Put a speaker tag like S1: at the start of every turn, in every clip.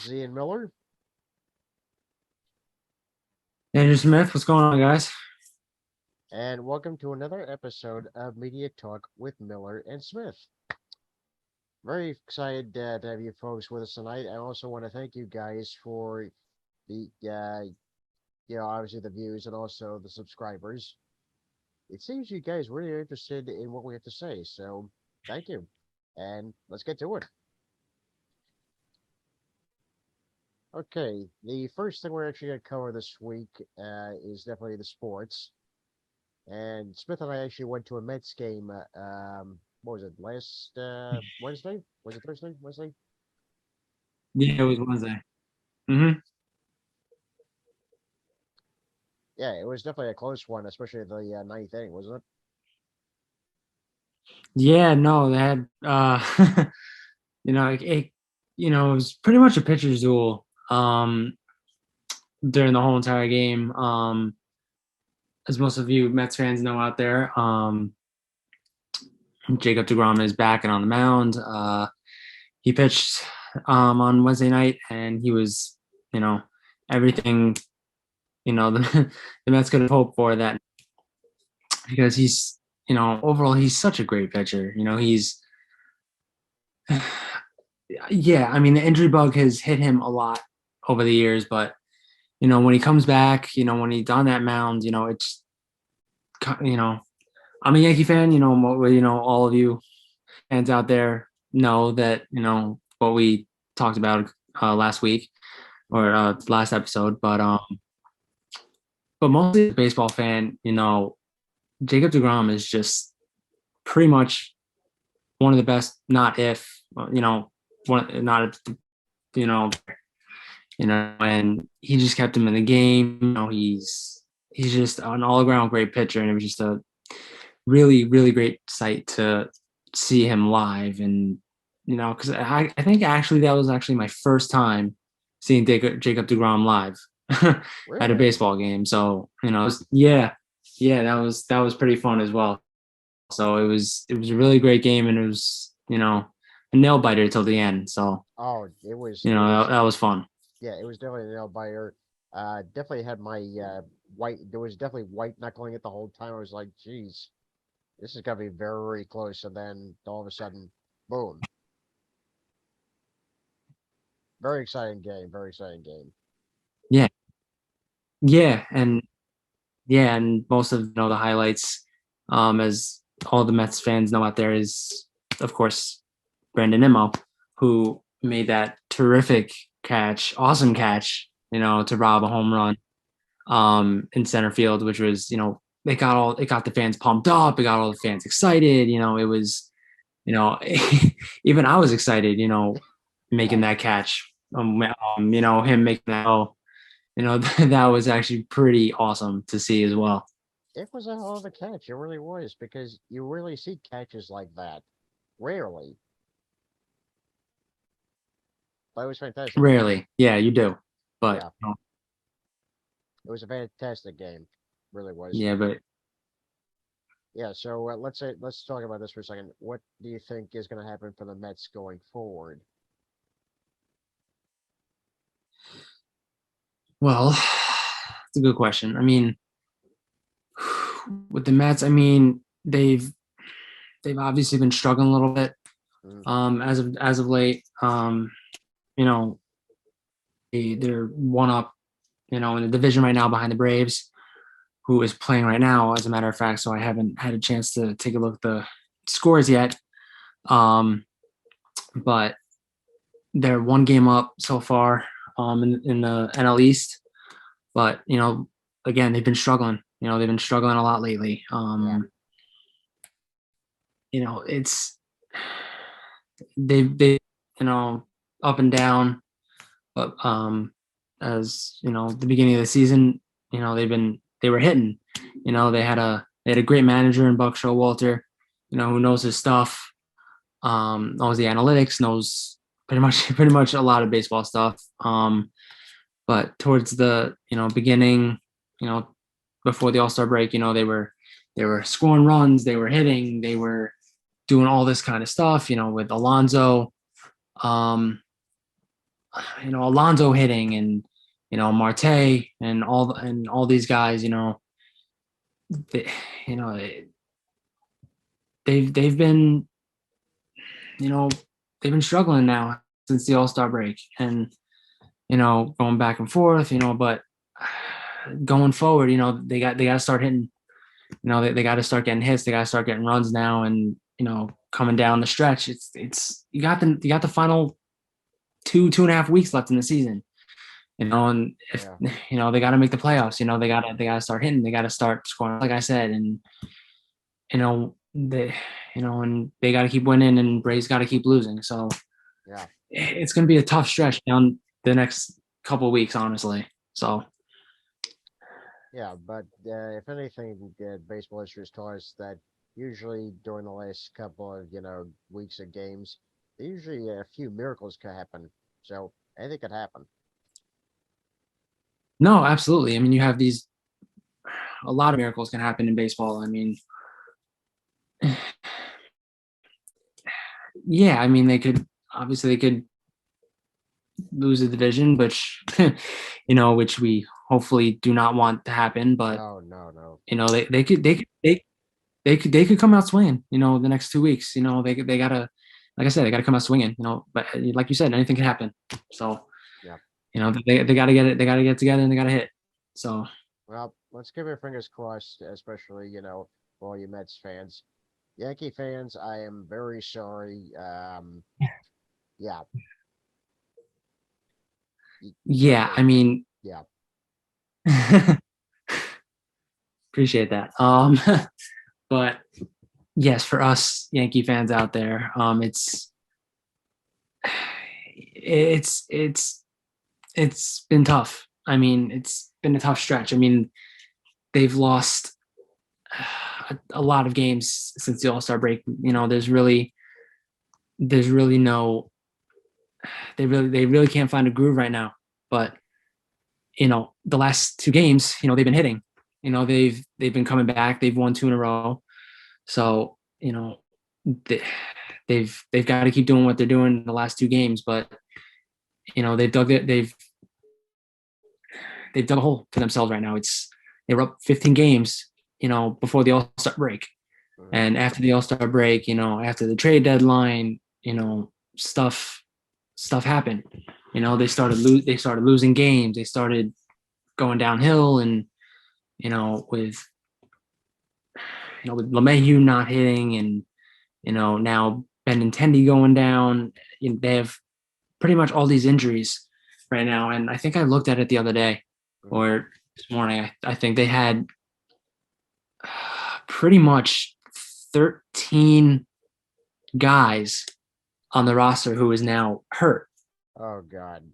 S1: is Ian Miller,
S2: Andrew Smith, what's going on, guys?
S1: and welcome to another episode of Media Talk with Miller and Smith. Very excited to have you folks with us tonight. I also want to thank you guys for obviously the views and also the subscribers. It seems you guys really are interested in what we have to say, so thank you. And let's get to it. Okay, the first thing we're actually going to cover this week is definitely the sports. And Smith and I actually went to a Mets game. What was it? Last Wednesday? Was it Thursday? Wednesday?
S2: Yeah, it was Wednesday. hmm
S1: Yeah, it was definitely a close one, especially the ninth inning, wasn't it?
S2: Yeah, no, they had it was pretty much a pitcher's duel during the whole entire game. As most of you Mets fans know out there, Jacob DeGrom is back and on the mound. He pitched on Wednesday night, and he was, you know, everything the Mets could have hoped for that because overall he's such a great pitcher. Yeah, I mean, the injury bug has hit him a lot over the years, but when he comes back, when he's on that mound, it's you know, I'm a Yankee fan. All of you fans out there know that what we talked about last week or last episode, but mostly a baseball fan, Jacob DeGrom is just pretty much one of the best, not if one not you know and he just kept him in the game. He's just an all around great pitcher, and it was just a really, really great sight to see him live. And because I think actually that was actually my first time seeing Jacob DeGrom live at a
S1: Really?
S2: baseball game. So yeah, that was pretty fun as well. So it was a really great game, and it was a nail biter till the end. So
S1: Oh, it was
S2: that was fun.
S1: yeah, it was definitely a nail biter. Definitely had my white. There was definitely white knuckling it the whole time. I was like, geez, this is gonna be very close. And then all of a sudden, boom! Very exciting game. Very exciting game.
S2: Yeah, yeah, and most of the highlights, as all the Mets fans know out there, is of course Brandon Nimmo, who made that terrific catch, awesome catch, to rob a home run in center field, which was it got the fans pumped up, it got all the fans excited. It was even I was excited, making that catch. Him making that. Oh, that was actually pretty awesome to see as well.
S1: It was a hell of a catch. It really was because you really see catches like that rarely. But it was fantastic.
S2: Rarely, yeah, you do, but
S1: Yeah, it was a fantastic game. Really was.
S2: yeah, but
S1: Yeah. So let's talk about this for a second. What do you think is going to happen for the Mets going forward?
S2: well, it's a good question. I mean, with the Mets, I mean, they've obviously been struggling a little bit
S1: Mm,
S2: as of late. You know, they're one up, in the division right now behind the Braves, who is playing right now, as a matter of fact. So I haven't had a chance to take a look at the scores yet. Um, but they're one game up so far in the NL East. But again, they've been struggling. They've been struggling a lot lately.
S1: yeah.
S2: It's they up and down, but as the beginning of the season, they were hitting. They had a great manager in Buck Showalter, who knows his stuff, knows the analytics, knows pretty much a lot of baseball stuff. But towards the beginning, you know before the All-Star break, they were scoring runs, they were hitting, they were doing all this kind of stuff, with Alonso, um, Alonso hitting and Marte and all these guys. They, you know they've been you know they've been struggling now since the All-Star break, and going back and forth. But going forward, they got to start hitting. They got to start getting hits. They got to start getting runs now, and coming down the stretch, it's you got the final 2.5 weeks left in the season. And if
S1: Yeah.
S2: they got to make the playoffs, they gotta start hitting. They got to start scoring, like I said, and and they got to keep winning, and Braves got to keep losing. So
S1: Yeah.
S2: it's going to be a tough stretch down the next couple of weeks, honestly. So
S1: Yeah, but if anything, baseball history has taught us that usually during the last couple of weeks of games, usually a few miracles can happen. So anything could happen.
S2: no, absolutely. I mean, you have a lot of miracles can happen in baseball. I mean, yeah, I mean, they could lose the division, which which we hopefully do not want to happen. But
S1: No, no, no.
S2: they could come out swinging. The next 2 weeks. They gotta, like I said, they gotta come out swinging. But like you said, anything can happen. So
S1: Yeah.
S2: they gotta get it. They gotta get together and they gotta hit. So
S1: Well, let's keep our fingers crossed, especially for all you Mets fans. Yankee fans, I am very sorry. Yeah, trust
S2: yeah,
S1: me.
S2: I mean,
S1: Yeah,
S2: appreciate that. But yes, for us Yankee fans out there, it's it's been tough. I mean, it's been a tough stretch. I mean, they've lost a lot of games since the All-Star break. There's really no they really can't find a groove right now. But the last two games, they've been hitting. They've been coming back. They've won two in a row. So they, they've got to keep doing what they're doing in the last two games. But they've dug it. They've dug a hole for themselves right now. They were up 15 games, before the All-Star break.
S1: mhm,
S2: And after the All-Star break, after the trade deadline, stuff happened. They started losing games. They started going downhill, and with with LeMahieu not hitting, and now Benintendi going down, they have pretty much all these injuries right now. And I think I looked at it the other day
S1: mhm.
S2: or this morning. I think they had pretty much 13 guys on the roster who is now hurt.
S1: Oh God.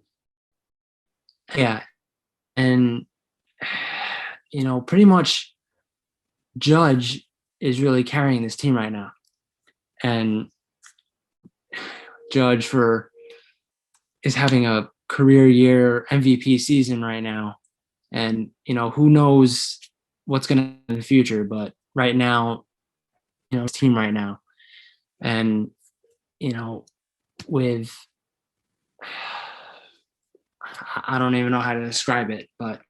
S2: Yeah. And, pretty much Judge is really carrying this team right now. And Judge is having a career year MVP season right now. And, who knows what's going to happen in the future. But right now, his team right now. And, with, I don't even know how to describe it, but,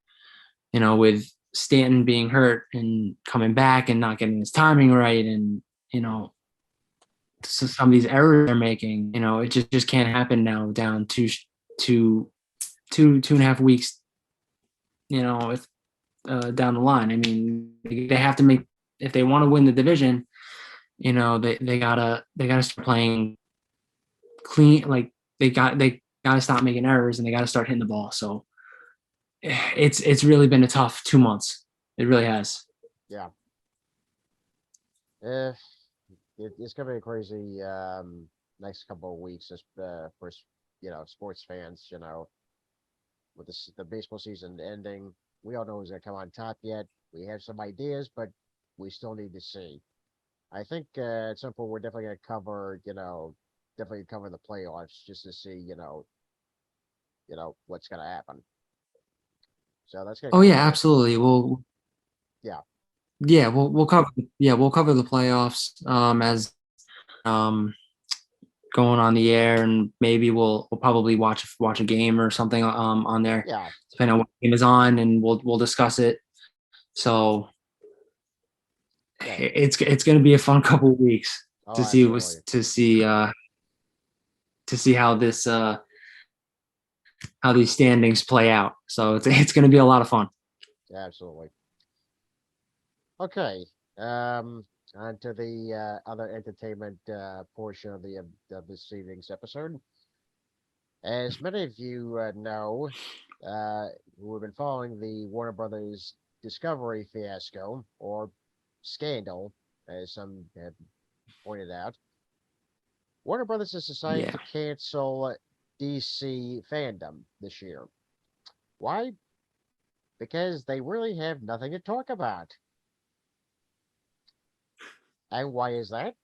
S2: with Stanton being hurt and coming back and not getting his timing right, and, so some of these errors they're making, it just can't happen now down two, 2.5 weeks, if down the line. I mean, they have to make, if they want to win the division, they gotta start playing clean. Like they gotta stop making errors, and they gotta start hitting the ball. So it's really been a tough 2 months. It really has.
S1: Yeah. Eh, it's gonna be a crazy next couple of weeks for sports fans. With the baseball season ending, we all know who's gonna come on top yet. We have some ideas, but we still need to see. I think at some point we're definitely gonna definitely cover the playoffs just to see what's gonna happen. So that's gonna
S2: Oh
S1: come
S2: yeah,
S1: up next.
S2: absolutely. We'll
S1: Yeah.
S2: yeah we'll cover the playoffs as um going on the air, and maybe we'll probably watch a game or something on there,
S1: Yeah,
S2: depending on what game is on, and we'll discuss it. So
S1: yeah.
S2: it's going to be a fun couple of weeks
S1: Oh,
S2: to see
S1: absolutely.
S2: to see how these standings play out. So it's going to be a lot of fun.
S1: Absolutely. Okay. Um, On to the other entertainment portion of this evening's episode. As many of you know, who have been following the Warner Brothers Discovery fiasco or scandal, as some have pointed out, Warner Brothers has decided
S2: Yeah.
S1: to cancel DC fandom this year. Why? Because they really have nothing to talk about. And why is that?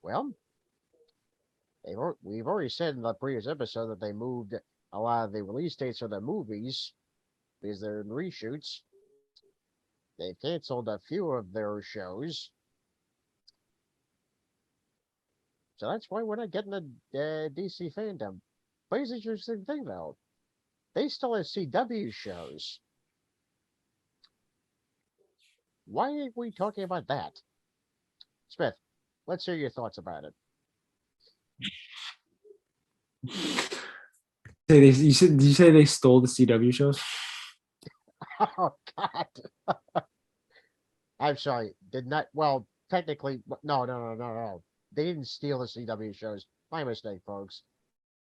S1: Well, we've already said in the previous episode that they moved a lot of the release dates of the movies because they're in reshoots. They canceled a few of their shows, so that's why we're not getting the DC fandom. But here's the interesting thing, though: they still have CW shows. Why aren't we talking about that, Smith? Let's hear your thoughts about it.
S2: Did you say they stole the CW shows?
S1: Oh God! I'm sorry. Did not. Well, technically, no, no, no, no, no. They didn't steal the CW shows. My mistake, folks.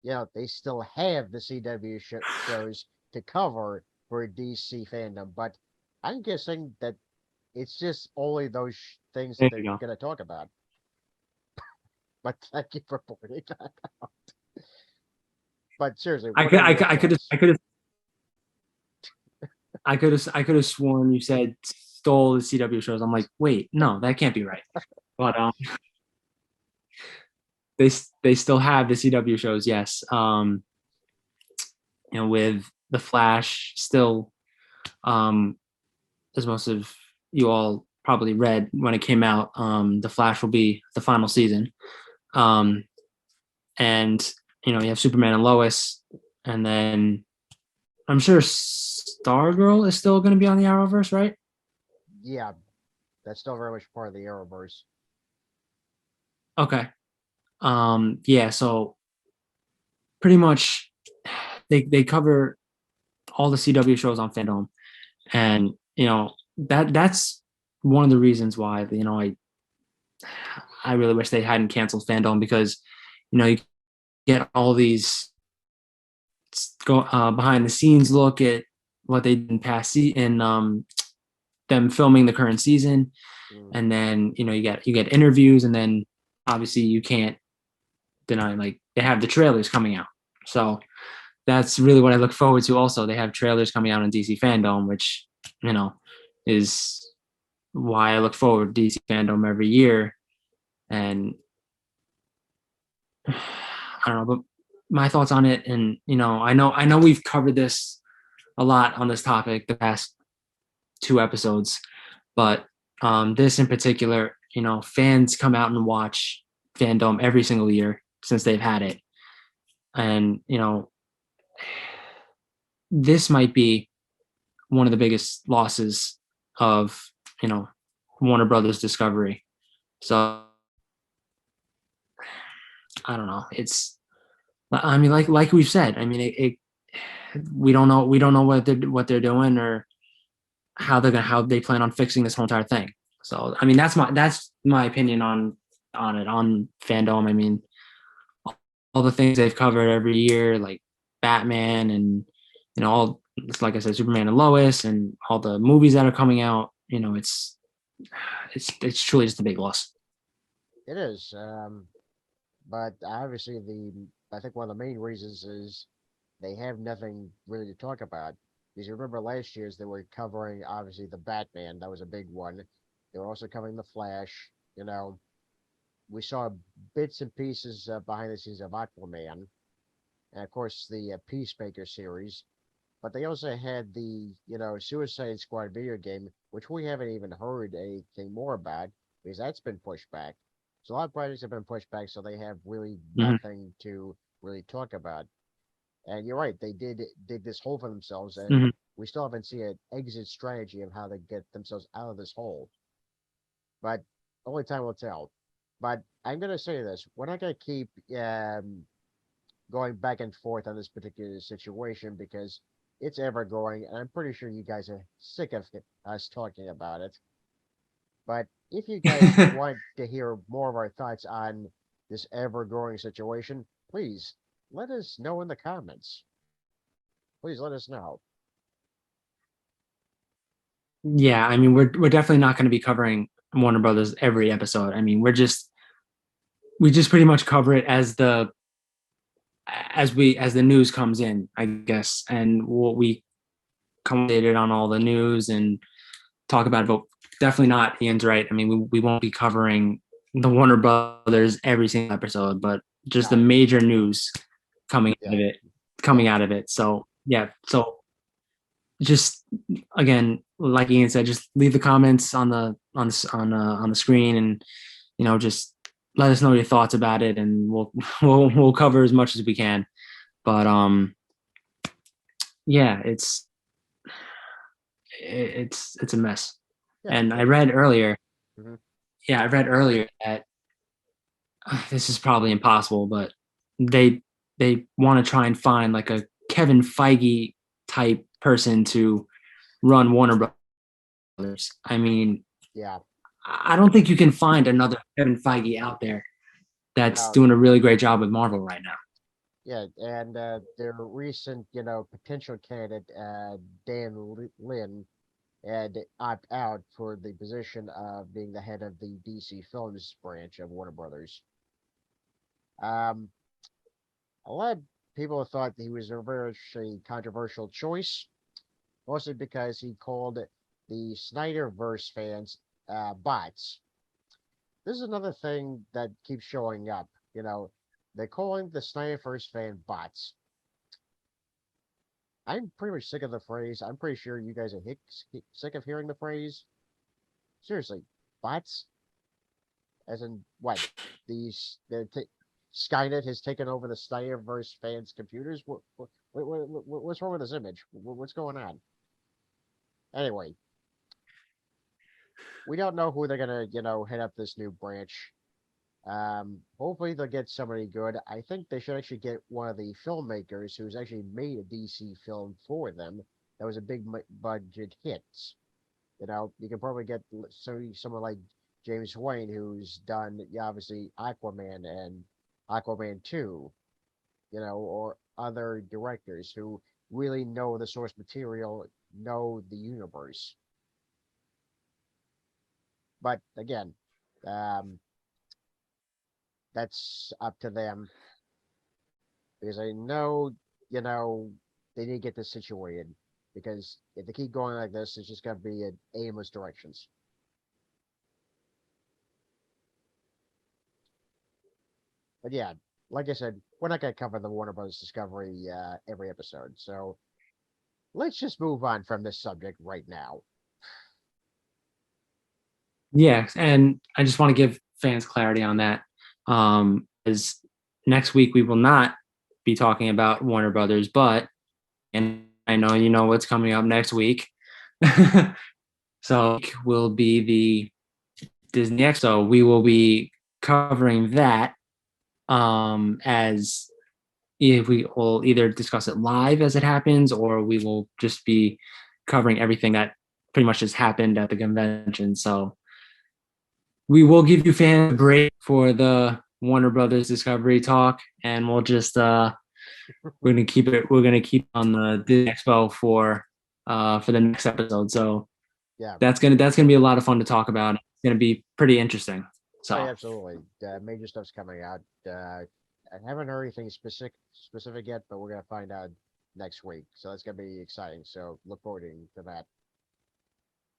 S1: They still have the CW shows to cover for DC fandom, but I'm guessing that it's just only those things that
S2: There
S1: they're
S2: you go.
S1: going to talk about. But thank you for pointing that out. But seriously,
S2: I
S1: what
S2: could
S1: are
S2: I
S1: your
S2: could I could
S1: thoughts?
S2: I could have sworn you said stole the CW shows. I'm like, wait, no, that can't be right. But they they still have the CW shows, yes. With the Flash still, as most of you all probably read when it came out, the Flash will be the final season. Um, and you have Superman and Lois, and then I'm sure Stargirl is still going to be on the Arrowverse, right?
S1: Yeah, that's still very much part of the Arrowverse.
S2: Okay. Yeah, so pretty much they cover all the CW shows on Fandom, and that's one of the reasons why I really wish they hadn't canceled Fandom, because you get all these go behind the scenes look at what they did in in them filming the current season,
S1: Mm.
S2: and then you get interviews, and then obviously you can't deny, like, they have the trailers coming out. So that's really what I look forward to. Also, they have trailers coming out on DC Fandom, which is why I look forward to DC Fandom every year. And I don't know, but my thoughts on it, and I know we've covered this a lot on this topic the past two episodes, but this in particular, fans come out and watch Fandom every single year since they've had it, and this might be one of the biggest losses of Warner Brothers Discovery. So I don't know. I mean, like we've said. I mean, we don't know what they're doing, or how they plan on fixing this whole entire thing. So I mean, that's my opinion on Fandom. I mean, all the things they've covered every year, like Batman, and all, like I said, Superman and Lois, and all the movies that are coming out. It's truly just a big loss.
S1: It is. But obviously, I think one of the main reasons is they have nothing really to talk about. Because you remember last year's they were covering obviously the Batman, that was a big one. They were also covering the Flash. We saw bits and pieces behind the scenes of Aquaman, and of course the Peacemaker series. But they also had the Suicide Squad video game, which we haven't even heard anything more about because that's been pushed back. So a lot of projects have been pushed back, so they have really
S2: Mhm.
S1: nothing to really talk about. And you're right, they did dig this hole for themselves, and
S2: Mhm.
S1: we still haven't seen an exit strategy of how they get themselves out of this hole. But only time will tell. But I'm gonna say this: we're not gonna keep going back and forth on this particular situation because it's ever growing, and I'm pretty sure you guys are sick of us talking about it. But if you guys want to hear more of our thoughts on this ever growing situation, please let us know in the comments. Please let us know.
S2: Yeah, I mean, we're definitely not going to be covering Warner Brothers every episode. I mean, we just pretty much cover it as the news comes in, I guess, and what we commentated on all the news and talk about it. But definitely not. Ian's right. I mean, we won't be covering the Warner Brothers every single episode, but just the
S1: No,
S2: major news coming out
S1: yeah,
S2: of it,
S1: yeah,
S2: coming out of it. So yeah, so just again, like Ian said, just leave the comments on the screen, and just let us know your thoughts about it, and we'll cover as much as we can. But yeah, it's a mess.
S1: yeah.
S2: And I
S1: It,
S2: read earlier,
S1: mhm.
S2: yeah, I read earlier that this is probably impossible, but they they want to try and find like a Kevin Feige type person to run Warner Brothers. I mean,
S1: Yeah,
S2: I don't think you can find another Kevin Feige out there that's
S1: no,
S2: doing a really great job with Marvel right now.
S1: yeah, and their recent, potential candidate, Dan Lin, had opt out for the position of being the head of the DC Films branch of Warner Brothers. Um, a lot of people thought he was a very controversial choice, mostly because he called the Snyderverse fans bots. This is another thing that keeps showing up. They're calling the Snyderverse fan bots. I'm pretty much sick of the phrase. I'm pretty sure you guys are sick of hearing the phrase. Seriously, bots? As in what? Skynet has taken over the Snyderverse fans' computers. What's wrong with this image? What's going on? Anyway, we don't know who they're gonna, head up this new branch. Hopefully they'll get somebody good. I think they should actually get one of the filmmakers who's actually made a DC film for them. That was a big budget hit. You can probably get someone like James Wayne, who's done, yeah, obviously Aquaman and Aquaman 2, or other directors who really know the source material, know the universe. But again, um, that's up to them because I know, they need to get this situated because if they keep going like this, it's just going to be in aimless directions. But yeah, like I said, we're not going to cover the Warner Brothers Discovery every episode. So let's just move on from this subject right now.
S2: Yeah, and I just want to give fans clarity on that. Is next week we will not be talking about Warner Brothers, but and I know you know what's coming up next week. So will be the Disney X. So we will be covering that as if we will either discuss it live as it happens, or we will just be covering everything that pretty much just happened at the convention. So we will give you fans a break for the Warner Brothers Discovery talk, and we're gonna keep on the Disney Expo for the next episode. So
S1: Yeah.
S2: that's gonna be a lot of fun to talk about. It's gonna be pretty interesting.
S1: Oh,
S2: So
S1: yeah, absolutely. Major stuff's coming out. I haven't heard anything specific yet, but we're gonna find out next week. So that's gonna be exciting. So look forward to that.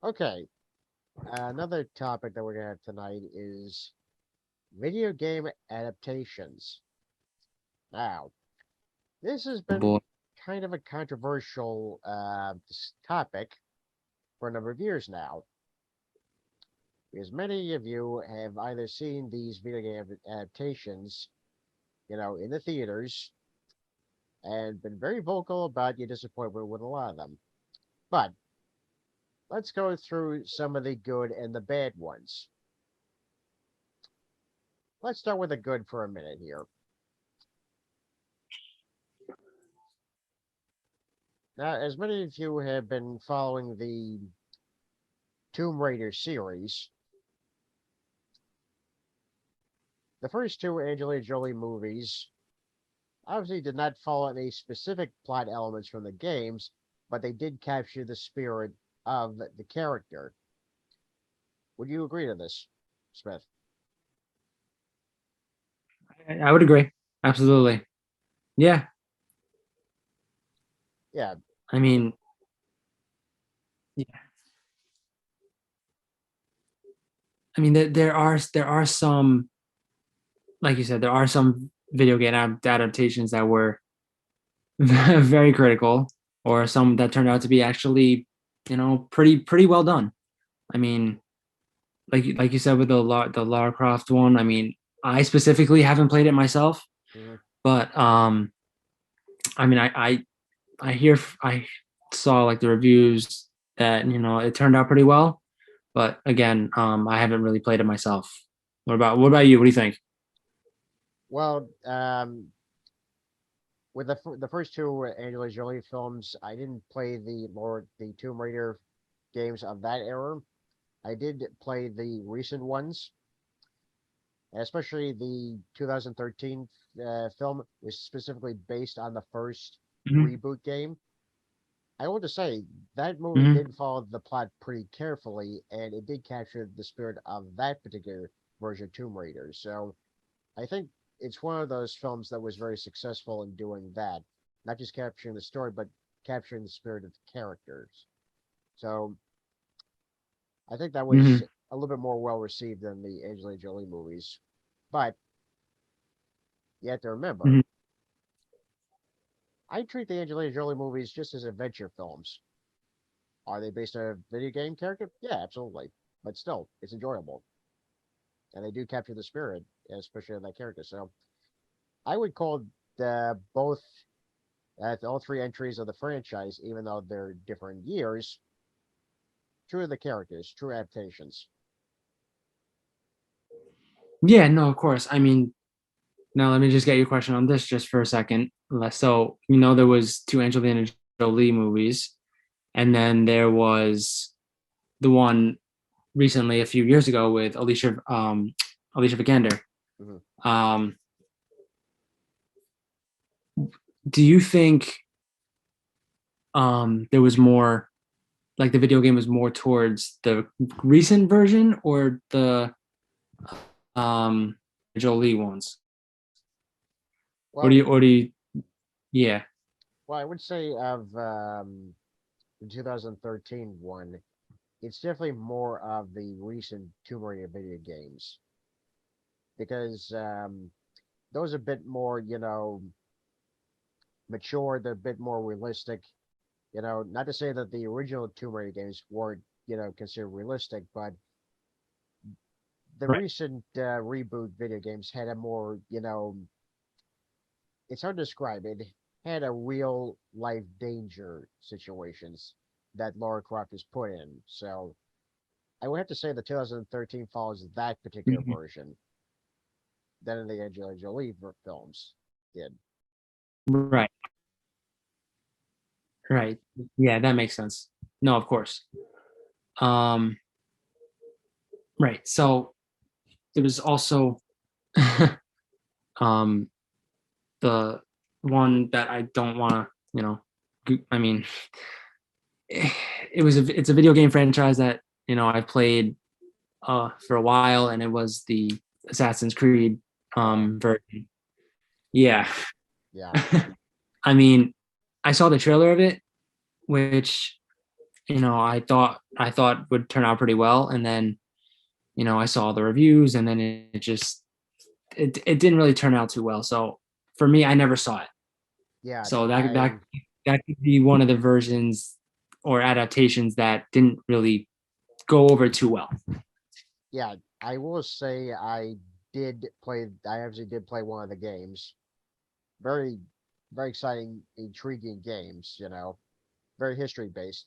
S1: Okay, another topic that we're gonna have tonight is video game adaptations. Now, this has
S2: boy,
S1: been kind of a controversial topic for a number of years now. because many of you have either seen these video game adaptations, in the theaters and been very vocal about your disappointment with a lot of them. But let's go through some of the good and the bad ones. Let's start with the good for a minute here. Now, as many of you have been following the Tomb Raider series, the first two Angelina Jolie movies obviously did not follow any specific plot elements from the games, but they did capture the spirit of the character. Would you agree to this, Smith?
S2: I would agree. Absolutely. Yeah.
S1: Yeah.
S2: I mean, yeah. I mean, there are some, like you said, there are some video game adaptations that were very critical, or some that turned out to be actually, pretty well done. I mean, like you said with the Lara Croft one. I mean, I specifically haven't played it myself,
S1: Mhm.
S2: but I mean, I saw like the reviews that it turned out pretty well, but again, I haven't really played it myself. What about you? What do you think?
S1: Well, with the first two Angelina Jolie films, I didn't play the Tomb Raider games of that era. I did play the recent ones, especially the 2013 film was specifically based on the first
S2: Hmm.
S1: reboot game. I want to say that movie
S2: Hmm.
S1: did follow the plot pretty carefully, and it did capture the spirit of that particular version of Tomb Raider. So I think it's one of those films that was very successful in doing that, not just capturing the story, but capturing the spirit of the characters. So I think that was
S2: Hmm.
S1: a little bit more well received than the Angelina Jolie movies. But you have to remember,
S2: Hmm.
S1: I treat the Angelina Jolie movies just as adventure films. Are they based on a video game character? Yeah, absolutely. But still, it's enjoyable. And they do capture the spirit, especially of that character. So I would call both all three entries of the franchise, even though they're different years, true to the characters, true adaptations.
S2: Yeah, no, of course. I mean, now let me just get your question on this just for a second. So, there was two Angelina Jolie movies, and then there was the one recently a few years ago with Alicia Vikander.
S1: Hmm.
S2: Um, do you think there was more, like, the video game was more towards the recent version or the um Jolie ones?
S1: Well,
S2: Or do you yeah.
S1: well, I would say of the 2013 one, it's definitely more of the recent Tomb Raider video games because those are a bit more, mature. They're a bit more realistic. Not to say that the original Tomb Raider games weren't, considered realistic, but the
S2: Right.
S1: recent reboot video games had a more, it's hard to describe. It had a real life danger situations that Laura Croft is put in. So I would have to say the 2013 follows that particular
S2: Mhm.
S1: version than the Angelina Jolie films did.
S2: Right. Right. Yeah, that makes sense. No, of course. Um, right. So it was also um the one that I don't want to, I mean, it's a video game franchise that, I've played for a while, and it was the Assassin's Creed
S1: Oh,
S2: version. Yeah.
S1: yeah,
S2: I mean, I saw the trailer of it, which, I thought would turn out pretty well, and then, I saw the reviews, and then it just it didn't really turn out too well. So for me, I never saw it.
S1: yeah.
S2: So that that
S1: I
S2: that could be one of the versions or adaptations that didn't really go over too well.
S1: Yeah, I will say I did play. I actually did play one of the games. Very, very exciting, intriguing games. Very history based.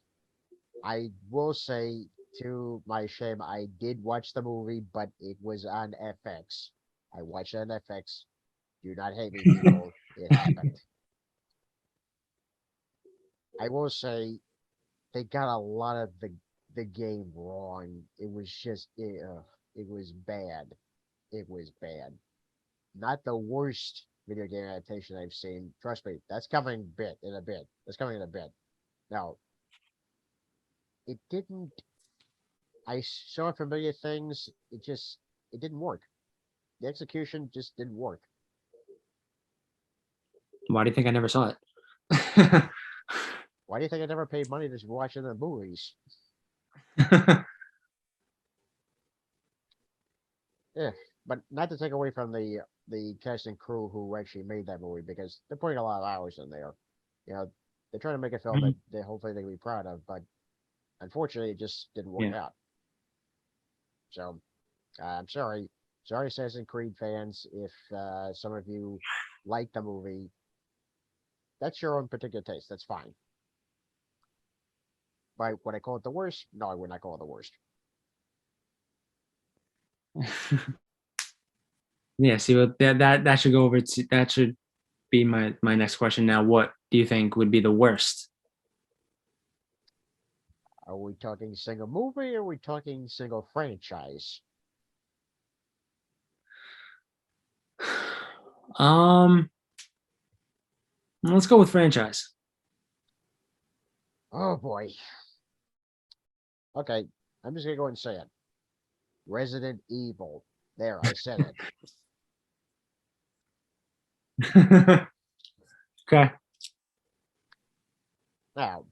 S1: I will say, to my shame, I did watch the movie, but it was on FX. I watched it on FX. Do not hate me, people. It happened. I will say they got a lot of the game wrong. It was just it was bad. It was bad. Not the worst video game adaptation I've seen. Trust me, that's coming bit in a bit. That's coming in a bit. Now, it didn't. I saw familiar things. It didn't work. The execution just didn't work.
S2: Why do you think I never saw it?
S1: Why do you think I never paid money to watch it in the movies? Yeah, but not to take away from the cast and crew who actually made that movie because they're putting a lot of hours in there. You know, they're trying to make a film that
S2: Mhm.
S1: they hopefully they can be proud of, but unfortunately, it just didn't work
S2: Yeah.
S1: out. So I'm sorry, sorry, Assassin's Creed fans, if some of you like the movie. That's your own particular taste. That's fine. But would I call it the worst? No, I would not call it the worst.
S2: Yeah, see what that should go over to that should be my next question now. What do you think would be the worst?
S1: Are we talking single movie or are we talking single franchise?
S2: Um, let's go with franchise.
S1: Oh boy. Okay, I'm just gonna go and say it. Resident Evil. There, I said it.
S2: Okay.
S1: Now,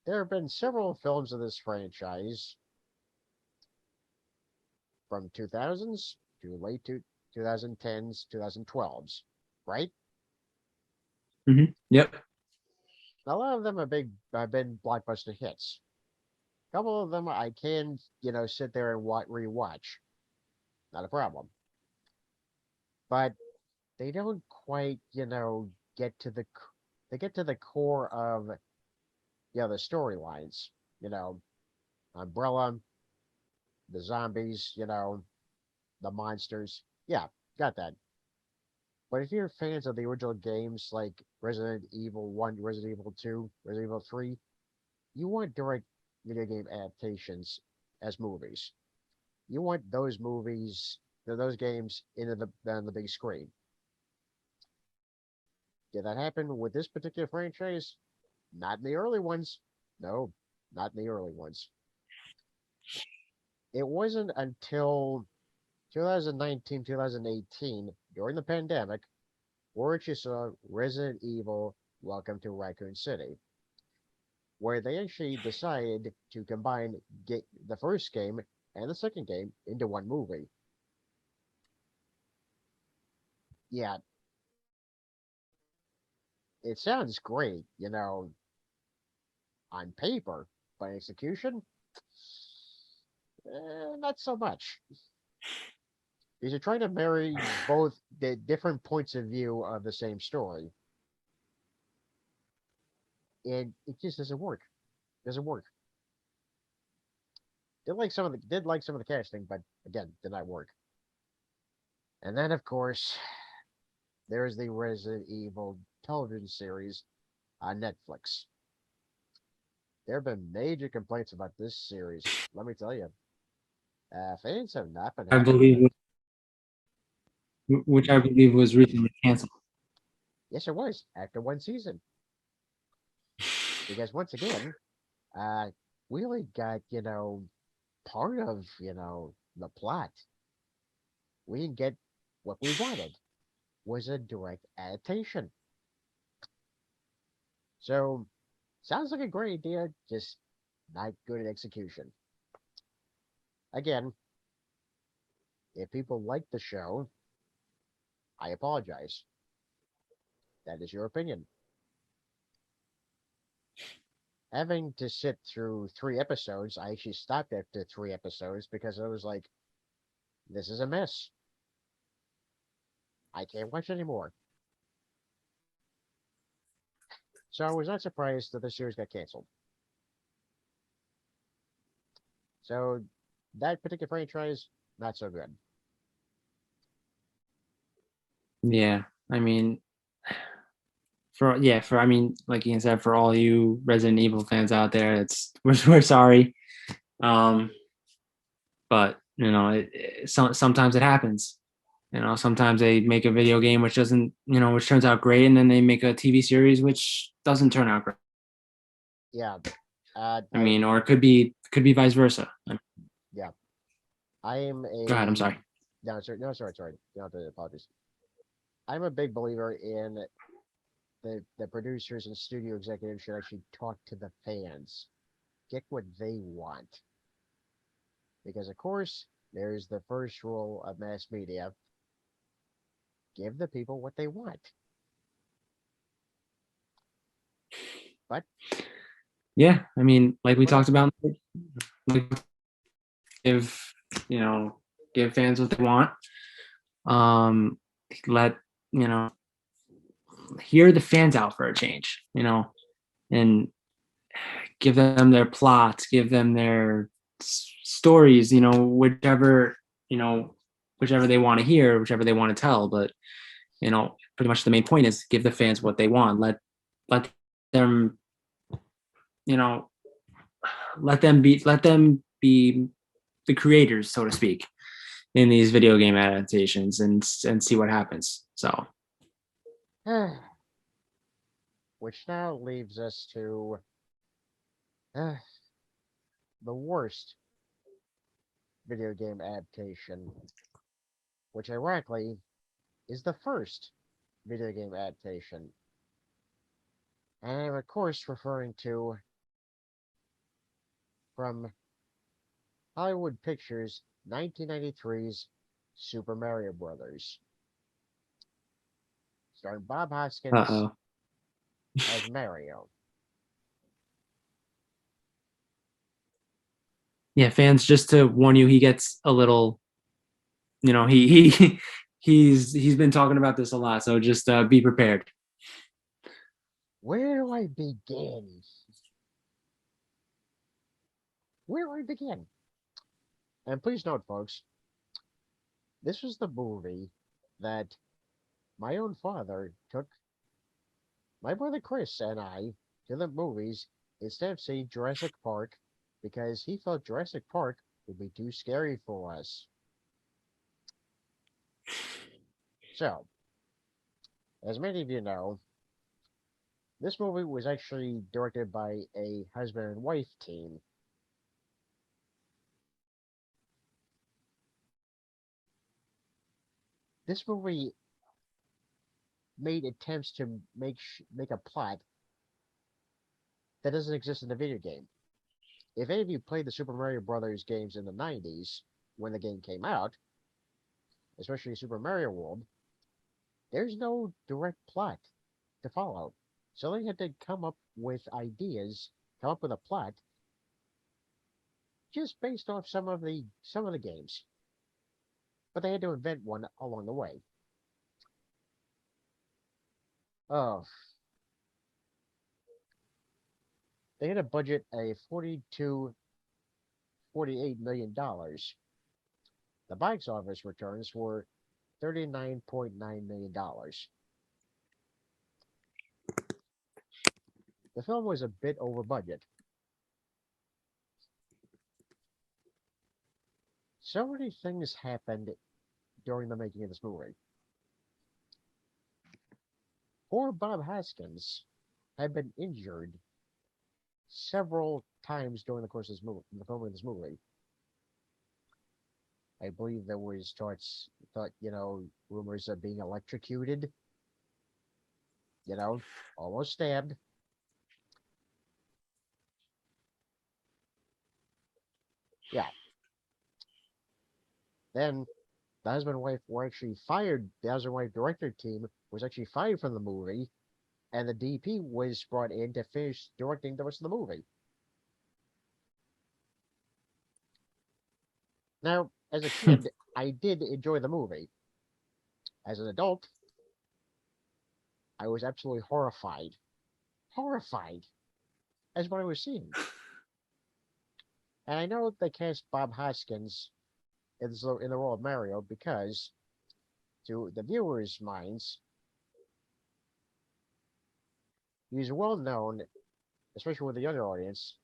S1: there have been several films of this franchise from 2000s to late 2010s, 2012s, right?
S2: Yep.
S1: A lot of them have been blockbuster hits. A couple of them I can, sit there and rewatch. Not a problem. But they don't quite, get to they get to the core of, the storylines. You know, Umbrella, the zombies, the monsters. Yeah, got that. But if you're fans of the original games like Resident Evil 1, Resident Evil 2, Resident Evil 3, you want direct video game adaptations as movies. You want those movies, those games into on the big screen. Did that happen with this particular franchise? Not in the early ones. No, not in the early ones. It wasn't until 2019, 2018, during the pandemic, where you saw Resident Evil Welcome to Raccoon City, where they actually decided to combine the first game and the second game into one movie. Yeah, it sounds great, on paper, but execution, not so much. Because you're trying to marry both the different points of view of the same story, and it just doesn't work. Doesn't work. Did like some of the casting, but again, did not work. And then, of course, there's the Resident Evil television series on Netflix. There have been major complaints about this series. Let me tell you, fans have not been
S2: I
S1: happy with it.
S2: believe, which I believe was recently canceled.
S1: Yes, it was after one season. Because once again, uh, we only got, part of, the plot. We didn't get what we wanted was a direct adaptation. So, sounds like a great idea, just not good at execution. Again, if people like the show, I apologize. That is your opinion. having to sit through 3 episodes, I actually stopped after 3 episodes because I was like, this is a mess. I can't watch anymore. So I was not surprised that the series got canceled. So that particular franchise, not so good.
S2: Yeah, I mean, for I mean, like Ian said, for all you Resident Evil fans out there, it's we're sorry. Um, but sometimes it happens. Sometimes they make a video game which doesn't, which turns out great, and then they make a TV series which doesn't turn out great.
S1: Yeah.
S2: I mean, or it could be vice versa.
S1: Yeah. I am
S2: Go ahead. I'm
S1: a
S2: sorry.
S1: no, sorry, no, sorry. You don't have to apologize. I'm a big believer in the producers and studio executives should actually talk to the fans, get what they want, because of course there's the first rule of mass media: give the people what they want. But
S2: Yeah, I mean, like we
S1: what
S2: talked
S1: else?
S2: about, like give you know give fans what they want. Um, let you know hear the fans out for a change. And give them their plots, give them their stories. You know, whichever they want to hear, whichever they want to tell. But pretty much the main point is give the fans what they want. Let them you know let them be the creators, so to speak, in these video game adaptations, and see what happens. So
S1: Which now leaves us to uh, the worst video game adaptation, which ironically is the first video game adaptation. And I'm of course referring to from Hollywood Pictures 1993's Super Mario Brothers, starring Bob Hoskins
S2: uh-oh.
S1: as Mario.
S2: Yeah, fans, just to warn you, he gets a little, he he's been talking about this a lot, so just be prepared.
S1: Where do I begin? Where do I begin? And please note, folks, this was the movie that my own father took my brother Chris and I to the movies instead of seeing Jurassic Park because he felt Jurassic Park would be too scary for us. So, as many of you know, this movie was actually directed by a husband and wife team. This movie made attempts to make a plot that doesn't exist in the video game. If any of you played the Super Mario Brothers games in the 90s when the game came out, especially Super Mario World, there's no direct plot to follow. So they had to come up with ideas, come up with a plot just based off some of the games. But they had to invent one along the way. Oh, they had a budget of 48 million dollars. The box office returns were $39.9 million. The film was a bit over budget. So many things happened during the making of this movie. Poor Bob Hoskins had been injured several times during the course of this movie, the filming of this movie. I believe there was rumors of being electrocuted, almost stabbed. Yeah. Then the husband and wife were actually fired. The husband and wife director team was actually fired from the movie, and the DP was brought in to finish directing the rest of the movie. Now, as a kid, I did enjoy the movie. As an adult, I was absolutely horrified as what I was seeing. And I know they cast Bob Hoskins in the role of Mario because, to the viewers' minds, he's well known, especially with the younger audience,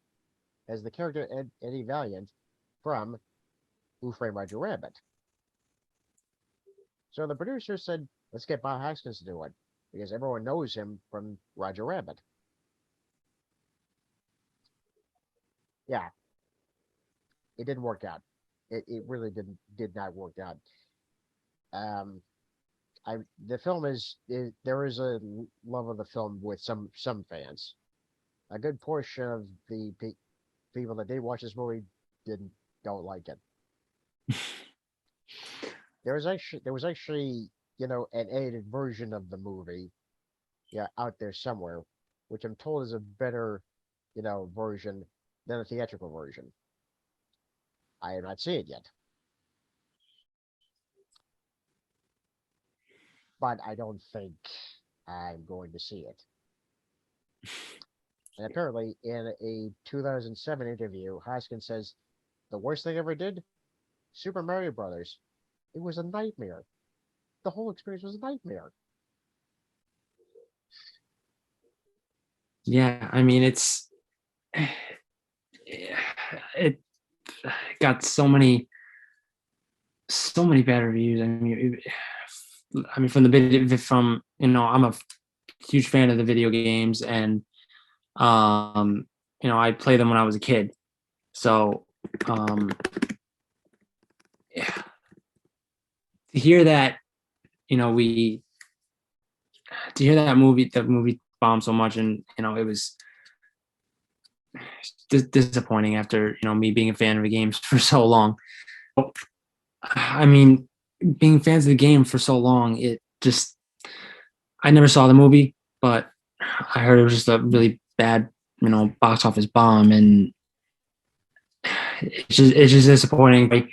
S1: as the character Eddie Valiant from Who Framed Roger Rabbit. So the producer said, let's get Bob Hoskins to do it because everyone knows him from Roger Rabbit. Yeah, it didn't work out. It really did not work out. Um, I the film there is a love of the film with some fans. A good portion of the people that did watch this movie didn't don't like it. There was actually an edited version of the movie, yeah, out there somewhere, which I'm told is a better version than the theatrical version. I have not seen it yet, but I don't think I'm going to see it. And apparently, in a 2007 interview, Hoskins says the worst thing I ever did, Super Mario Brothers. It was a nightmare. The whole experience was a nightmare.
S2: Yeah, I mean it got so many bad reviews. I mean from the video from I'm a huge fan of the video games, and I played them when I was a kid. So um yeah, to hear that, we to hear that the movie bombed so much, and it was disappointing after me being a fan of the games for so long. I mean, being fans of the game for so long, it just I never saw the movie, but I heard it was just a really bad, box office bomb, and it's just disappointing. Like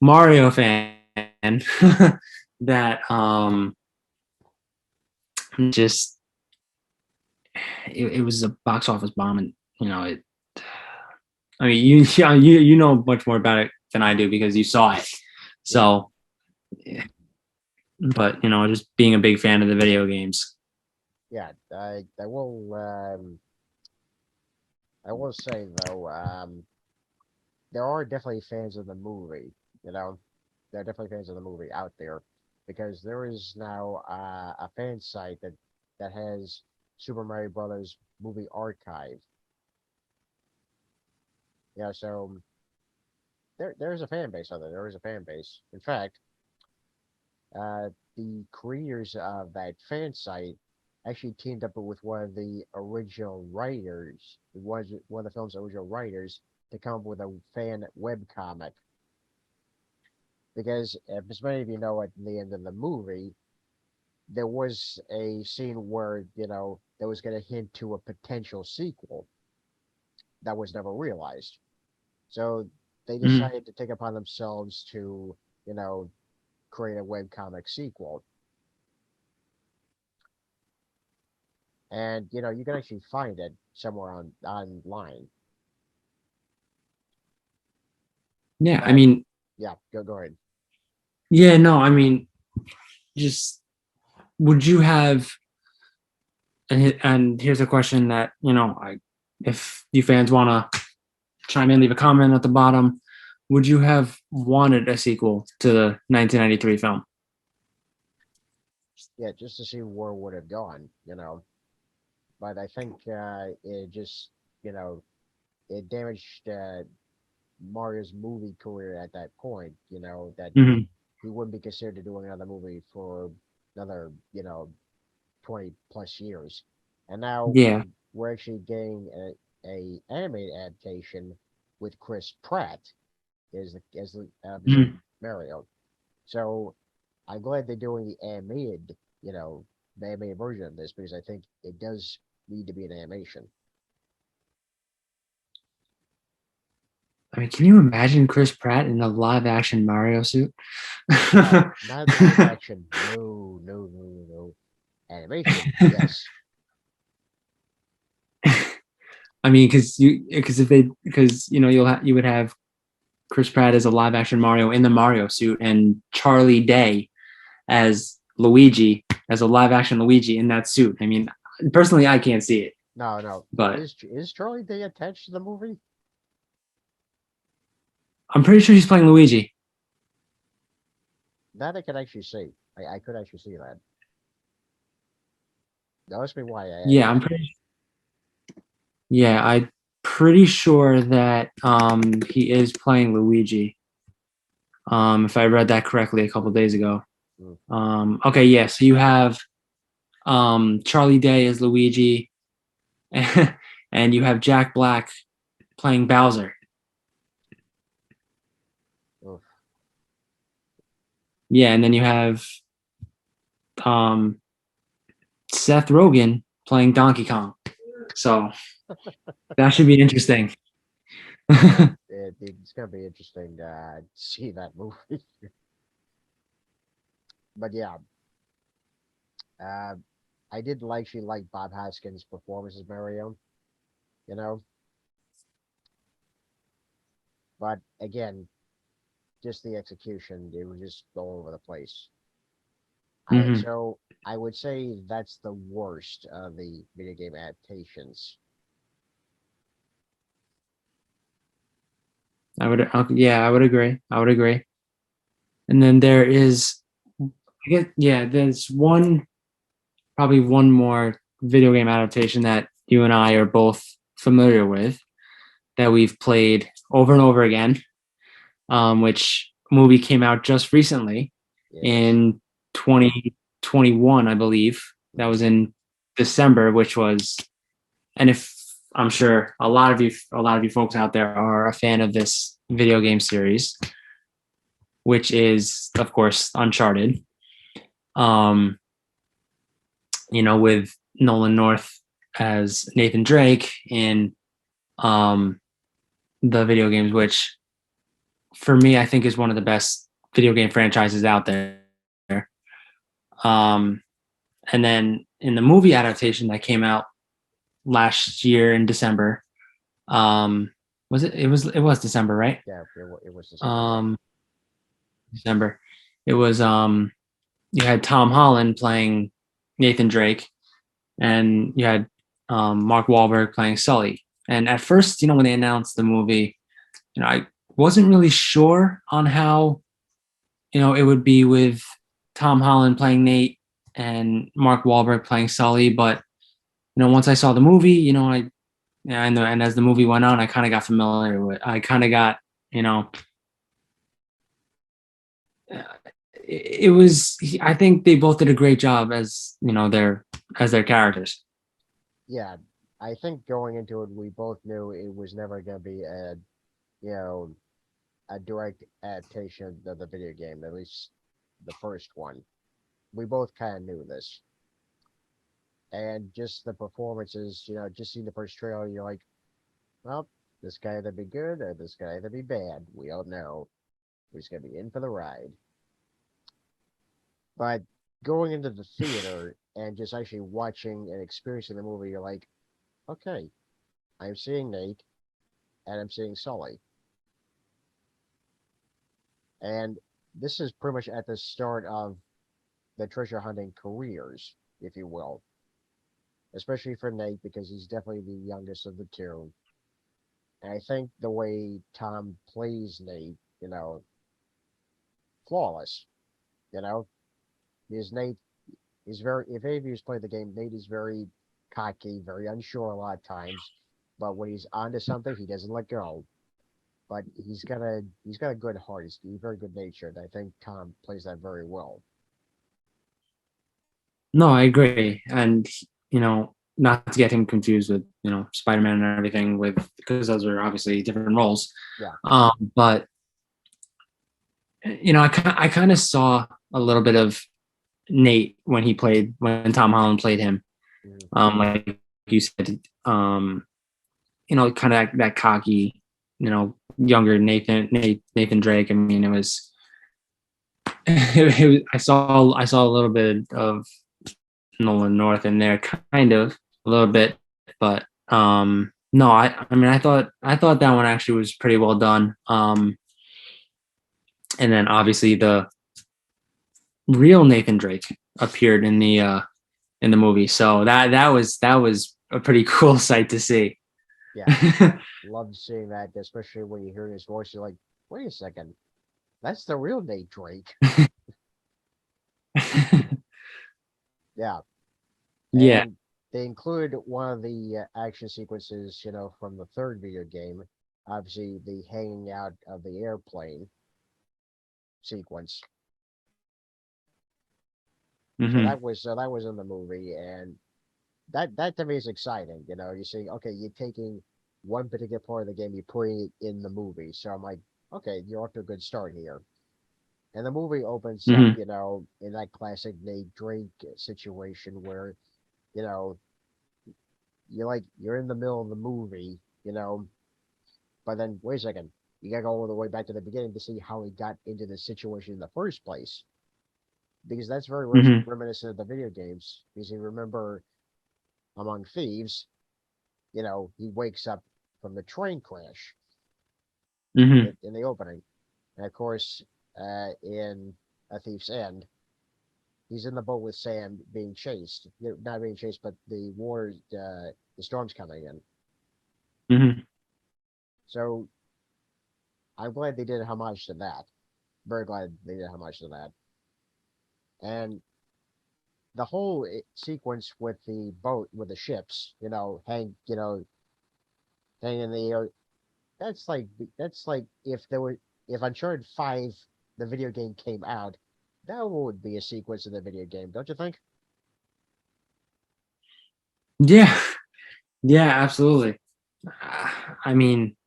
S2: Mario fan that just it was a box office bomb, and it. I mean, you know much more about it than I do because you saw it.
S1: Yeah,
S2: So, but just being a big fan of the video games.
S1: yeah. I will say though, there are definitely fans of the movie. You know, there are definitely fans of the movie out there because there is now a fan site that has Super Mario Brothers movie archive. Yeah, so there's a fan base out there. There is a fan base. In fact, the creators of that fan site actually teamed up with one of the original writers, was one of the film's original writers, to come up with a fan web comic. Because as many of you know, at the end of the movie, there was a scene where there was going to hint to a potential sequel that was never realized. So they
S2: Mhm.
S1: decided to take upon themselves to you know create a webcomic sequel. And you can actually find it somewhere online.
S2: Yeah, I
S1: But
S2: mean,
S1: yeah, go ahead.
S2: yeah, no, I mean, just would you have? And here's a question that if you fans want to chime in, leave a comment at the bottom. Would you have wanted a sequel to the 1993 film?
S1: Yeah, just to see where it would have gone. But I think it just you know it damaged Mario's movie career at that point. That
S2: Hmm.
S1: he wouldn't be considered doing another movie for another 20 plus years. And now
S2: Yeah.
S1: we're actually getting a animated adaptation with Chris Pratt as the obviously
S2: Mhm.
S1: Mario. So I'm glad they're doing the animated version of this because I think it does need to be an animation.
S2: I mean, can you imagine Chris Pratt in a live action Mario suit?
S1: No, not live action. No, no, no, no, no. Animation, yes.
S2: I mean, because you would have Chris Pratt as a live action Mario in the Mario suit, and Charlie Day as Luigi, as a live action Luigi in that suit. I mean, personally, I can't see it,
S1: No, no.
S2: but
S1: Is Charlie Day attached to the movie?
S2: I'm pretty sure he's playing Luigi.
S1: That I could actually see. I could actually see that. Ask me why I asked
S2: Yeah,
S1: that.
S2: I'm pretty sure that he is playing Luigi. If I read that correctly a couple days ago.
S1: Mm.
S2: Okay, yeah. So you have Charlie Day as Luigi, and you have Jack Black playing Bowser.
S1: Oof.
S2: Yeah, and then you have um, Seth Rogen playing Donkey Kong. So that should be interesting.
S1: It's gonna be interesting to see that movie. But yeah, uh, I did actually like Bob Hoskins' performance as Mario. You know, but again, just the execution, it was just all over the place.
S2: Hmm.
S1: So I would say that's the worst of the video game adaptations.
S2: I would agree. I would agree. And then there is, I guess, yeah, there's probably one more video game adaptation that you and I are both familiar with that we've played over and over again, which movie came out just recently
S1: Yes.
S2: in 2021, I believe. That was
S1: Hmm.
S2: in December, which was, and if I'm sure a lot of you folks out there are a fan of this video game series, which is, of course, Uncharted. Um, with Nolan North as Nathan Drake in um, the video games, which for me, I think is one of the best video game franchises out there. Um, and then in the movie adaptation that came out last year in December, was it? It was December, right?
S1: Yeah, it was December. Yeah.
S2: Um, December. It was you had Tom Holland playing Nathan Drake, and you had Mark Wahlberg playing Sully. And at first, when they announced the movie, I wasn't really sure on how it would be with Tom Holland playing Nate and Mark Wahlberg playing Sully. But once I saw the movie, and as the movie went on, I kind of got familiar with. I kind of got, you know, it was. I think they both did a great job as their characters.
S1: Yeah, I think going into it, we both knew it was never going to be you know, a direct adaptation of the video game, at least the first one. We both kind of knew this. And just the performances, just seeing the first trailer, you're like, well, this guy either be good or this guy either be bad. We don't know. We're just going to be in for the ride. But going into the theater and just actually watching and experiencing the movie, you're like, okay, I'm seeing Nate and I'm seeing Sully. And this is pretty much at the start of the treasure hunting careers, if you will, especially for Nate because he's definitely the youngest of the two. And I think the way Tom plays Nate, flawless, you know, because Nate is very, if any of you's played the game, Nate is very cocky, very unsure a lot of times, but when he's onto something, he doesn't let go. But he's got a good heart. He's very good natured. I think Tom plays that very well.
S2: No, I agree, and not to get him confused with Spider-Man and everything, with because those are obviously different roles.
S1: Yeah.
S2: But I kind of saw a little bit of Nate when Tom Holland played him.
S1: Mhm.
S2: Like you said, kind of that cocky. younger Nathan Drake. I mean, it was, I saw a little bit of Nolan North in there, kind of a little bit, but no, I mean, I thought that one actually was pretty well done. And then obviously the real Nathan Drake appeared in the movie, so that was a pretty cool sight to see.
S1: Yeah, loved seeing that, especially when you hear his voice. You're like, wait a second, that's the real Nate Drake. Yeah,
S2: Yeah.
S1: and they include one of the action sequences, from the third video game. Obviously, the hanging out of the airplane sequence.
S2: Hmm.
S1: So that was in the movie, and that to me is exciting. You see, okay, you're taking one particular part of the game, you're putting it in the movie. So I'm like, okay, you're off to a good start here. And the movie opens up,
S2: Hmm.
S1: in that classic Nate Drake situation where, you know, you're in the middle of the movie, but then wait a second, you gotta go all the way back to the beginning to see how he got into this situation in the first place. Because that's very
S2: Hmm.
S1: reminiscent of the video games. Because you remember Among Thieves, he wakes up from the train crash
S2: Hmm.
S1: in the opening. And of course, in A Thief's End, he's in the boat with Sam being chased. Not being chased, but the storm's coming in.
S2: Hmm.
S1: So I'm glad they did a homage to that. Very glad they did a homage to that. And the whole sequence with the boat, with the ships, hang in the air. That's like if Uncharted 5, the video game, came out, that would be a sequence in the video game, don't you think?
S2: Yeah. Yeah, absolutely. I mean,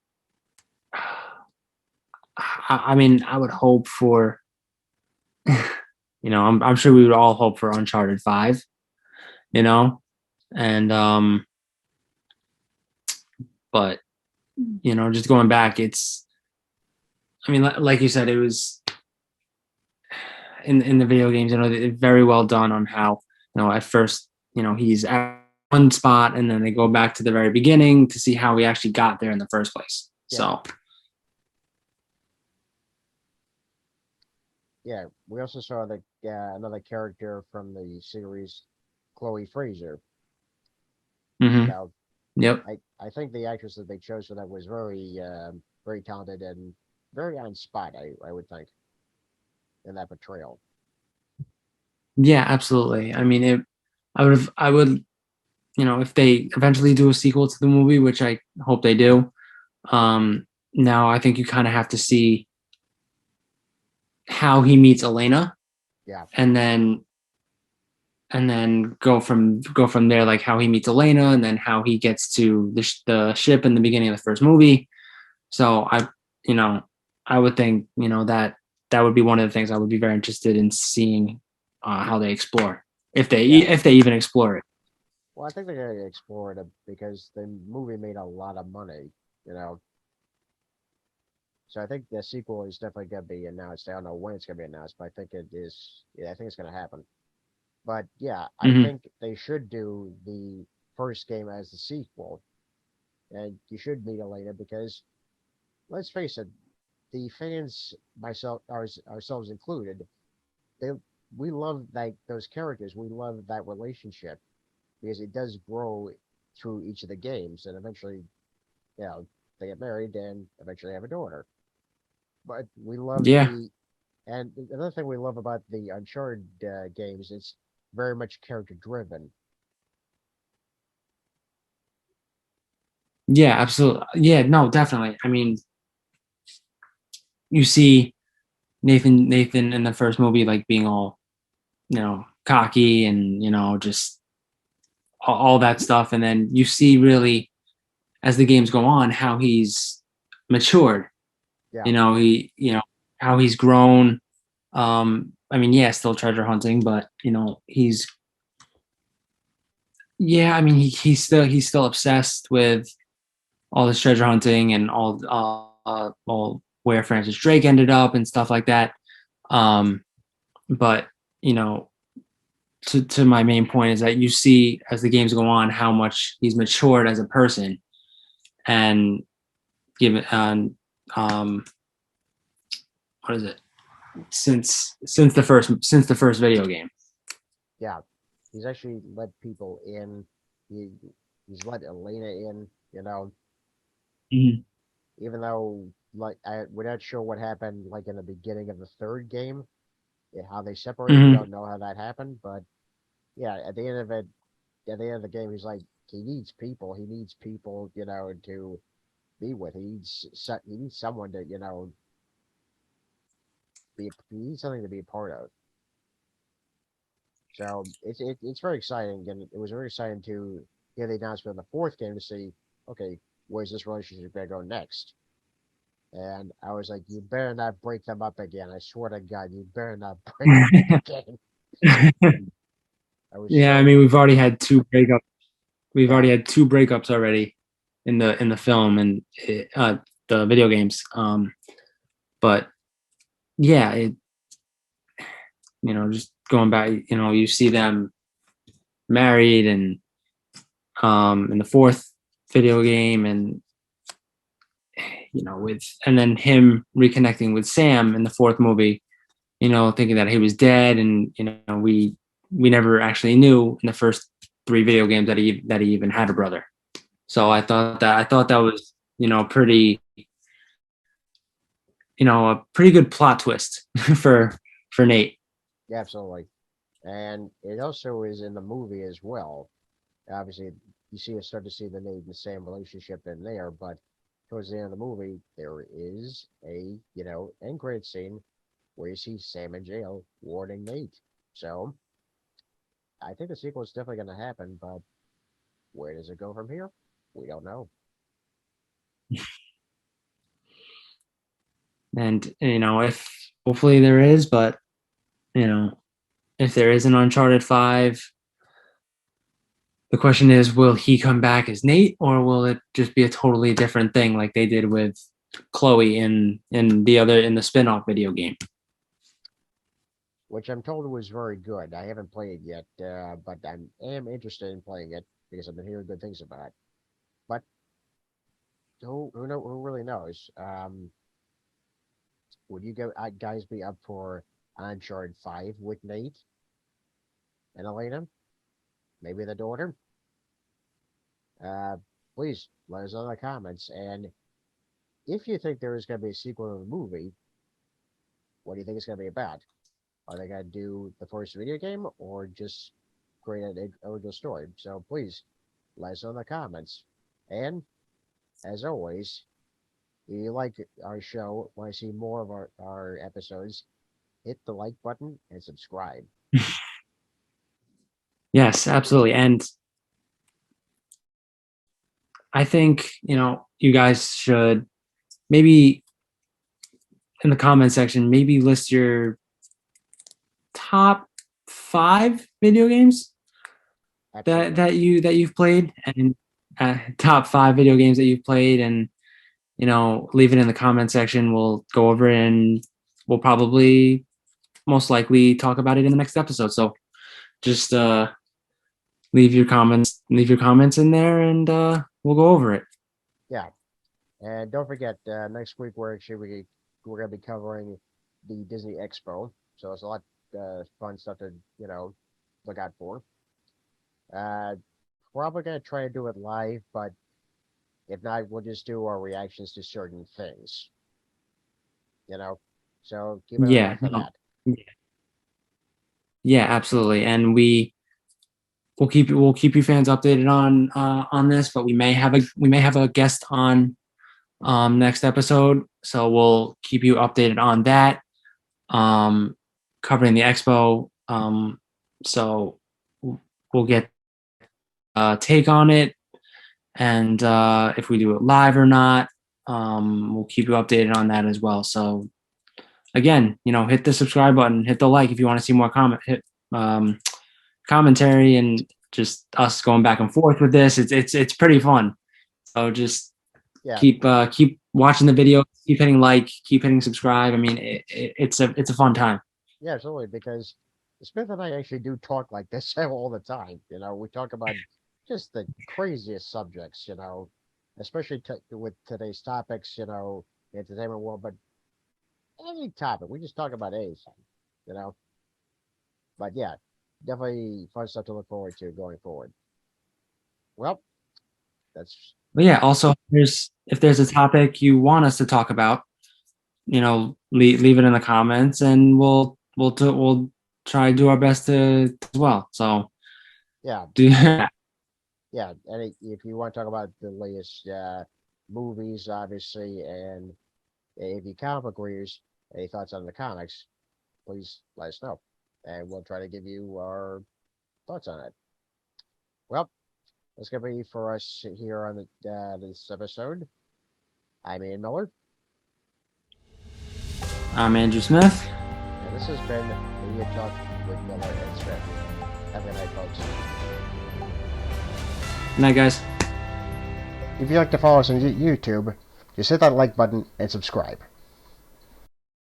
S2: I mean, I would hope for, I'm sure we would all hope for Uncharted 5, you know, and but just going back, I mean, like you said, it was in the video games, very well done on how, at first, he's at one spot and then they go back to the very beginning to see how he actually got there in the first place.
S1: Yeah,
S2: So,
S1: yeah. We also saw another character from the series, Chloe Fraser. You
S2: mhm.
S1: know,
S2: Yep.
S1: I think the actress that they chose for that was very talented and very on spot. I would think in that portrayal.
S2: Yeah, absolutely. I mean, I would, if they eventually do a sequel to the movie, which I hope they do, now I think you kind of have to see how he meets Elena,
S1: Yeah,
S2: and then go from there, like how he meets Elena, and then how he gets to the ship in the beginning of the first movie. So you know, I would think, that would be one of the things I would be very interested in seeing, how they explore,
S1: yeah.
S2: if they even explore it.
S1: Well, I think they're gonna explore it because the movie made a lot of money. You know, So I think the sequel is definitely going to be announced. I don't know when it's going to be announced, but I think it is. Yeah, I think it's going to happen. But yeah, I
S2: Hmm.
S1: think they should do the first game as the sequel, and you should meet Elena because let's face it, the fans, ourselves included, they we love those characters. We love that relationship because it does grow through each of the games, and eventually, you know, they get married and eventually have a daughter. But we love
S2: Yeah.
S1: And another thing we love about the Uncharted games is very much character driven.
S2: Yeah, absolutely. Yeah, no, definitely. I mean, you see Nathan in the first movie, like being all, cocky and, just all that stuff. And then you see really, as the games go on, how he's matured,
S1: Yeah,
S2: how he's grown. I mean, yeah, still treasure hunting, but, yeah, I mean, he's still obsessed with, all this treasure hunting and all where Francis Drake ended up and stuff like that. But you know, to my main point is that you see as the games go on how much he's matured as a person, and given what is it, since the first video game.
S1: Yeah, he's actually let people in. He's let Elena in.
S2: Mhm.
S1: Even though we're not sure what happened like in the beginning of the third game, how they separated. We
S2: Mhm.
S1: don't know how that happened, but yeah, at the end of it, at the end of the game, he's like he needs people. He needs people, to be with. He needs someone to he needs something to be a part of. So it's very exciting, and it was very exciting to hear the announcement of the fourth game to see, okay, where's this relationship gonna go next? And I was like, you better not break them up again. I swear to God, you better not break them up again. I was
S2: Yeah, I
S1: so
S2: mean, we've already had two breakups. We've
S1: yeah,
S2: already had two breakups already in the film and the video games. But yeah, just going back, you see them married and in the fourth video game, and and then him reconnecting with Sam in the fourth movie, thinking that he was dead, and we never actually knew in the first three video games that he even had a brother. So I thought that was pretty a pretty good plot twist for Nate.
S1: yeah, absolutely. And it also is in the movie as well. Obviously, start to see the Nate and the Sam relationship in there, but towards the end of the movie, there is a end credit scene where you see Sam in jail warning Nate. So I think the sequel is definitely going to happen, but where does it go from here? We don't know.
S2: And if hopefully there is, but if there is an Uncharted 5, the question is, will he come back as Nate, or will it just be a totally different thing like they did with Chloe in the spin-off video game?
S1: Which I'm told was very good. I haven't played it yet, but am interested in playing it because I've been hearing good things about it. But who really knows? Would you guys be up for Uncharted 5 with Nate and Elena? Maybe the daughter? Uh, please let us know in the comments. And if you think there is going to be a sequel to the movie, what do you think it's going to be about? Are they going to do the first video game or just create an original story? So please let us know in the comments. And as always, if you like our show, want to see more of our episodes, hit the like button and subscribe.
S2: Yes, absolutely. And I think, you guys should maybe in the comment section, maybe list your top 5 video games
S1: Absolutely.
S2: that you've played, and top 5 video games that you've played, and leave it in the comment section. We'll go over it, and we'll probably most likely talk about it in the next episode. So just leave your comments in there, and we'll go over it.
S1: Yeah. And don't forget, next week we're gonna be covering the Disney Expo. So it's a lot fun stuff to look out for. Uh, Probably gonna try to do it live, but if not, we'll just do our reactions to certain things. You know, so keep an eye
S2: Yeah,
S1: out for that.
S2: yeah, absolutely. And we'll keep you fans updated on this, but we may have a guest on next episode, so we'll keep you updated on that, um covering the expo. So we'll get take on it, and if we do it live or not, we'll keep you updated on that as well. So again, hit the subscribe button, hit the like if you want to see more commentary, and just us going back and forth with this. It's pretty fun. So just
S1: Yeah.
S2: keep watching the video, keep hitting like, keep hitting subscribe. I mean, it's a fun time.
S1: Yeah, absolutely. Because Smith and I actually do talk like this all the time. We talk about just the craziest subjects. Especially with today's topics. The entertainment world, but any topic. We just talk about anything. You know. But yeah, definitely fun stuff to look forward to going forward. Well, that's
S2: But yeah, also if there's a topic you want us to talk about, leave it in the comments, and we'll try to do our best to as well. So
S1: yeah,
S2: do
S1: yeah. And if you want to talk about the latest movies, obviously, and if you comic book readers, any thoughts on the comics, please let us know, and we'll try to give you our thoughts on it. Well, that's gonna be for us here on this episode. I'm Ian Miller,
S2: I'm Andrew Smith.
S1: and this has been Media Talk with Miller and Smith. Have a good night, folks.
S2: Good night, guys.
S1: If you'd like to follow us on YouTube, just hit that like button and subscribe.